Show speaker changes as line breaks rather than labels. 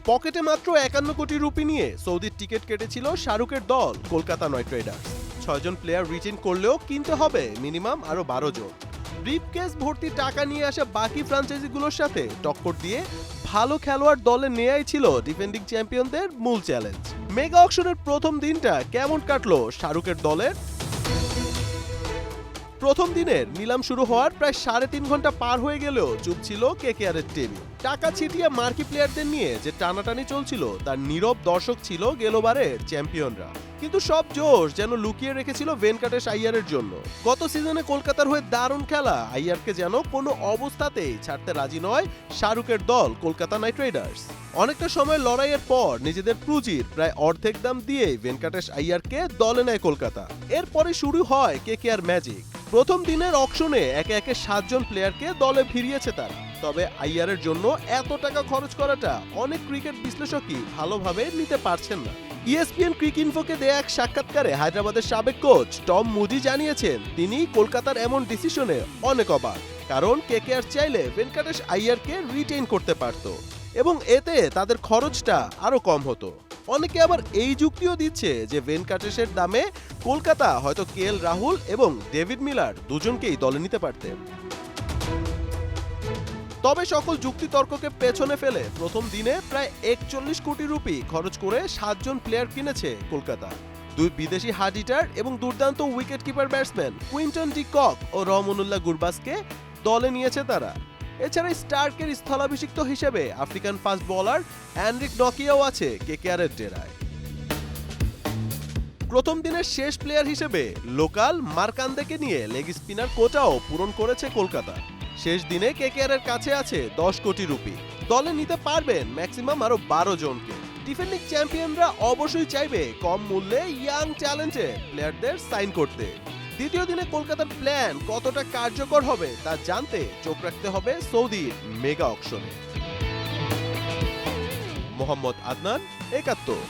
পকেটে মাত্র 51 কোটি রুপি নিয়ে সৌদির টিকিট কেটেছিল শাহরুখের দল কলকাতা নাইট রাইডার্স। 6 জন প্লেয়ার রিটেইন করলেও কিনতে হবে মিনিমাম আরো 12 জন। ব্রিফকেস ভর্তি টাকা নিয়ে আসা বাকি ফ্র্যাঞ্চাইজিগুলোর সাথে টক্কর দিয়ে ভালো খেলোয়াড় দলে নেয়াই ছিল ডিফেন্ডিং চ্যাম্পিয়নদের মূল চ্যালেঞ্জ। মেগা অকশনের প্রথম দিনটা কেমন কাটলো শাহরুখের দলের? প্রথম দিনের নিলাম শুরু হওয়ার প্রায় 3.5 ঘন্টা পার হয়ে গেলেও চুপ ছিল কেকেআরের টেবিল। টাকা ছিটিয়ে মার্কি প্লেয়ারদের নিয়ে যে টানাটানি চলছিল তার নীরব দর্শক ছিল গেলোবারের চ্যাম্পিয়নরা। কিন্তু সব জোশ যেন লুকিয়ে রেখেছিল ভেনকাটেশ আইয়ারের জন্য। গত সিজনে কলকাতার হয়ে দারুণ খেলা আইয়ারকে যেন কোনো অবস্থাতেই ছাড়তে রাজি নয় শাহরুখের দল কলকাতা নাইট রাইডার্স। অনেকটা সময় লড়াইয়ের পর নিজেদের পুঁজির প্রায় অর্ধেক দাম দিয়েই ভেনকাটেশ আইয়ারকে দলে নেয় কলকাতা। এরপরে শুরু হয় কেকেআর ম্যাজিক। প্রথম দিনের অকশনে একে একে 7 জন প্লেয়ারকে দলে ফিরিয়েছে তারা। তবে আইয়ারের জন্য এত টাকা খরচ করাটা অনেক ক্রিকেট বিশ্লেষকই ভালোভাবে নিতে পারছেন না। ইএসপিএন ক্রিকইনফোকে দেয়া এক সাক্ষাৎকারে হায়দ্রাবাদের সাবেক কোচ টম মুডি জানিয়েছেন তিনি কলকাতার এমন ডিসিশনে অনেক অবাক, কারণ কেকেআর চাইলে ভেনকাটেশ আইয়ারকে রিটেইন করতে পারত এবং এতে তাদের খরচটা আরো কম হতো। অনেকে আবার এই যুক্তিও দিচ্ছে যে ভেনকাটেশের দামে কলকাতা হয়তো কেএল রাহুল এবং ডেভিড মিলার দুজনকেই দলে নিতে পারতেন। তবে সকল যুক্তিতর্ককে পেছনে ফেলে প্রথম দিনে প্রায় 41 কোটি রুপি খরচ করে 7 জন প্লেয়ার কিনেছে কলকাতা। 2 বিদেশি হার্ড হিটার এবং দুর্দান্ত wicket keeper batsman Quinton de Kock ও রহমানুল্লাহ গুরবাজকে দলে নিয়েছে তারা। এছাড়া স্টার্কের স্থলাভিষিক্ত হিসেবে আফ্রিকান ফাস্ট বোলার অ্যান্ড্রিক নকিয়াও আছে কেকেআরের ডেরায়। প্রথম দিনের শেষ প্লেয়ার হিসেবে লোকাল মার্কান্দেকে নিয়ে লেগ স্পিনার কোটাও পূরণ করেছে কলকাতা। শেষ দিনে কেকেআরের কাছে আছে 10 কোটি রুপি। দলে নিতে পারবেন ম্যাক্সিমাম আরো 12 জনকে। ডিফেন্ডিং চ্যাম্পিয়নরা অবশ্যই চাইবে কম মূল্যে ইয়াং ট্যালেন্টেড প্লেয়ারদের সাইন করতে। দ্বিতীয় দিনে কলকাতার প্ল্যান কতটা কার্যকর হবে তা জানতে চোখ রাখতে হবে সৌদির মেগা অকশনে। মোহাম্মদ আদনান, একাত্তর।